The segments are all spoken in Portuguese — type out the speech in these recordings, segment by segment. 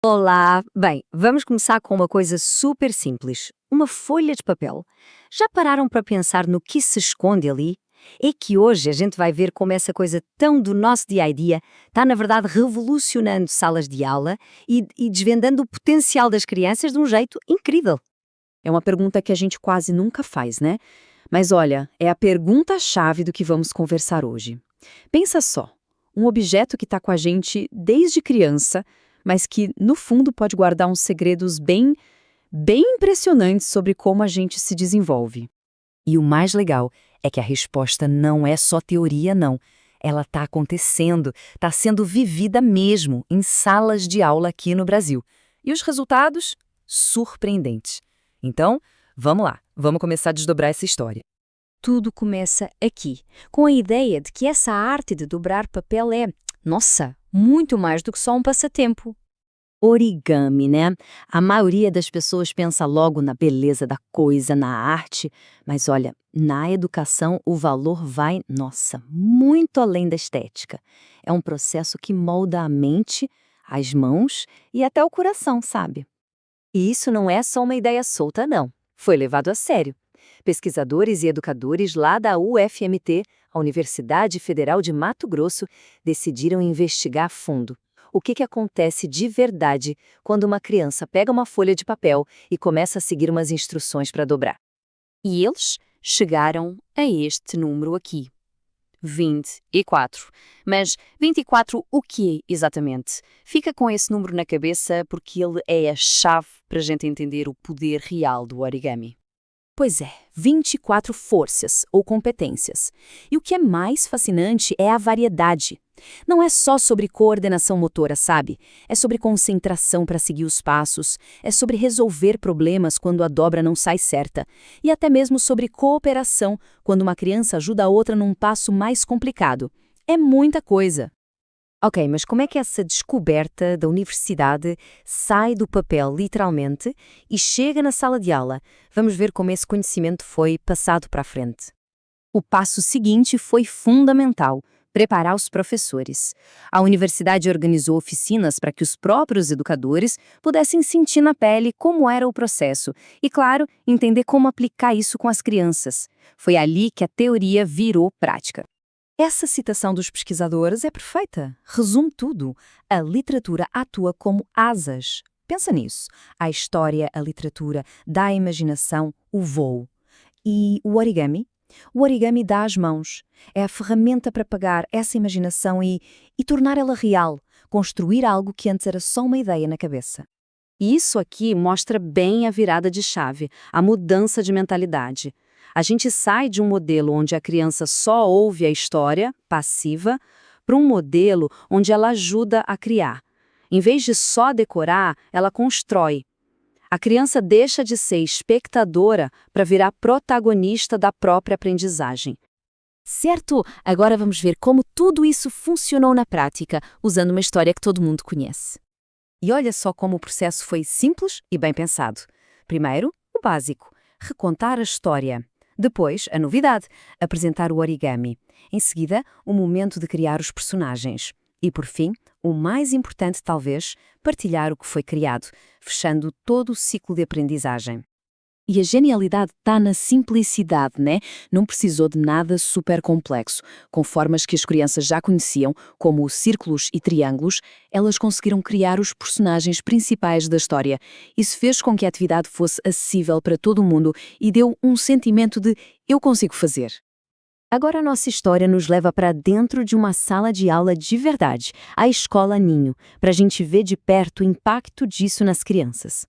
Olá! Bem, vamos começar com uma coisa super simples. Uma folha de papel. Já pararam para pensar no que se esconde ali? É que hoje a gente vai ver como essa coisa tão do nosso dia a dia está, na verdade, revolucionando salas de aula e desvendando o potencial das crianças de um jeito incrível. É uma pergunta que a gente quase nunca faz, né? Mas olha, é a pergunta-chave do que vamos conversar hoje. Pensa só, um objeto que está com a gente desde criança, mas que, no fundo, pode guardar uns segredos bem impressionantes sobre como a gente se desenvolve. E o mais legal é que a resposta não é só teoria, não. Ela está acontecendo, está sendo vivida mesmo em salas de aula aqui no Brasil. E os resultados? Surpreendentes. Então, vamos lá, vamos começar a desdobrar essa história. Tudo começa aqui, com a ideia de que essa arte de dobrar papel é, nossa, muito mais do que só um passatempo. Origami, né? A maioria das pessoas pensa logo na beleza da coisa, na arte, mas olha, na educação o valor vai, nossa, muito além da estética. É um processo que molda a mente, as mãos e até o coração, sabe? E isso não é só uma ideia solta, não. Foi levado a sério. Pesquisadores e educadores lá da UFMT, a Universidade Federal de Mato Grosso, decidiram investigar a fundo. O que acontece de verdade quando uma criança pega uma folha de papel e começa a seguir umas instruções para dobrar? E eles chegaram a este número aqui. 24. Mas 24 o quê, exatamente? Fica com esse número na cabeça porque ele é a chave para a gente entender o poder real do origami. Pois é, 24 forças ou competências. E o que é mais fascinante é a variedade. Não é só sobre coordenação motora, sabe? É sobre concentração para seguir os passos, é sobre resolver problemas quando a dobra não sai certa, e até mesmo sobre cooperação, quando uma criança ajuda a outra num passo mais complicado. É muita coisa. Ok, mas como é que essa descoberta da universidade sai do papel, literalmente, e chega na sala de aula? Vamos ver como esse conhecimento foi passado para a frente. O passo seguinte foi fundamental: preparar os professores. A universidade organizou oficinas para que os próprios educadores pudessem sentir na pele como era o processo e, claro, entender como aplicar isso com as crianças. Foi ali que a teoria virou prática. Essa citação dos pesquisadores é perfeita. Resume tudo. A literatura atua como asas. Pensa nisso. A história, a literatura, dá a imaginação, o voo. E o origami? O origami dá as mãos. É a ferramenta para pegar essa imaginação e tornar ela real, construir algo que antes era só uma ideia na cabeça. E isso aqui mostra bem a virada de chave, a mudança de mentalidade. A gente sai de um modelo onde a criança só ouve a história, passiva, para um modelo onde ela ajuda a criar. Em vez de só decorar, ela constrói. A criança deixa de ser espectadora para virar protagonista da própria aprendizagem. Certo, agora vamos ver como tudo isso funcionou na prática, usando uma história que todo mundo conhece. E olha só como o processo foi simples e bem pensado. Primeiro, o básico, recontar a história. Depois, a novidade, apresentar o origami. Em seguida, o momento de criar os personagens. E, por fim, o mais importante talvez, partilhar o que foi criado, fechando todo o ciclo de aprendizagem. E a genialidade está na simplicidade, né? Não precisou de nada super complexo. Com formas que as crianças já conheciam, como os círculos e triângulos, elas conseguiram criar os personagens principais da história. Isso fez com que a atividade fosse acessível para todo mundo e deu um sentimento de "eu consigo fazer". Agora a nossa história nos leva para dentro de uma sala de aula de verdade, a Escola Ninho, para a gente ver de perto o impacto disso nas crianças.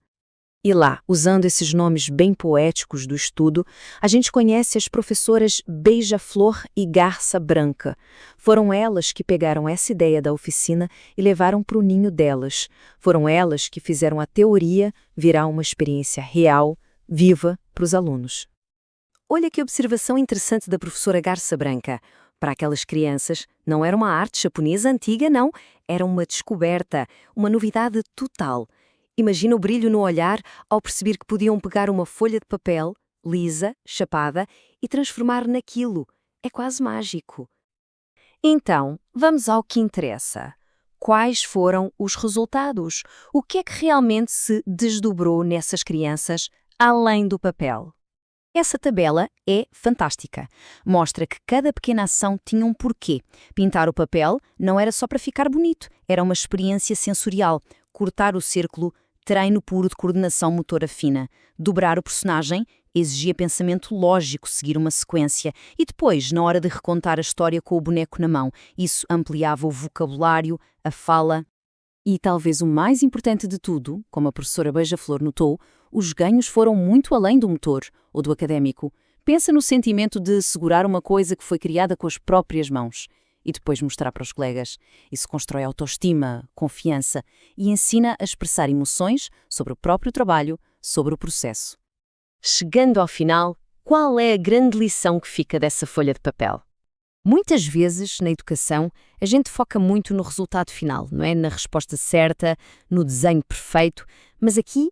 E lá, usando esses nomes bem poéticos do estudo, a gente conhece as professoras Beija-Flor e Garça Branca. Foram elas que pegaram essa ideia da oficina e levaram para o ninho delas. Foram elas que fizeram a teoria virar uma experiência real, viva, para os alunos. Olha que observação interessante da professora Garça Branca. Para aquelas crianças, não era uma arte japonesa antiga, não. Era uma descoberta, uma novidade total. Imagina o brilho no olhar ao perceber que podiam pegar uma folha de papel, lisa, chapada, e transformar naquilo. É quase mágico. Então, vamos ao que interessa. quais foram os resultados? O que é que realmente se desdobrou nessas crianças, além do papel? Essa tabela é fantástica. Mostra que cada pequena ação tinha um porquê. Pintar o papel não era só para ficar bonito, era uma experiência sensorial. Cortar o círculo, treino puro de coordenação motora fina. Dobrar o personagem exigia pensamento lógico, seguir uma sequência. E depois, na hora de recontar a história com o boneco na mão, isso ampliava o vocabulário, a fala. E talvez o mais importante de tudo, como a professora Beija-Flor notou, os ganhos foram muito além do motor ou do académico. Pensa no sentimento de segurar uma coisa que foi criada com as próprias mãos e depois mostrar para os colegas. Isso constrói autoestima, confiança e ensina a expressar emoções sobre o próprio trabalho, sobre o processo. Chegando ao final, qual é a grande lição que fica dessa folha de papel? Muitas vezes, na educação, a gente foca muito no resultado final, não é? Na resposta certa, no desenho perfeito, mas aqui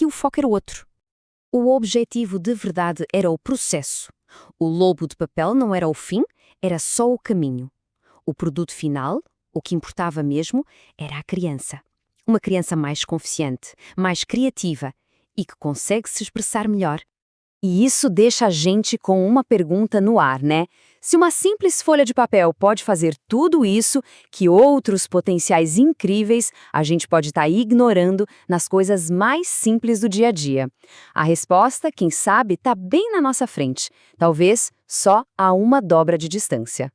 o foco era outro. O objetivo de verdade era o processo. O lobo de papel não era o fim, era só o caminho. O produto final, o que importava mesmo, era a criança. Uma criança mais confiante, mais criativa e que consegue se expressar melhor. E isso deixa a gente com uma pergunta no ar, né? Se uma simples folha de papel pode fazer tudo isso, que outros potenciais incríveis a gente pode estar ignorando nas coisas mais simples do dia a dia? A resposta, quem sabe, está bem na nossa frente. Talvez só a uma dobra de distância.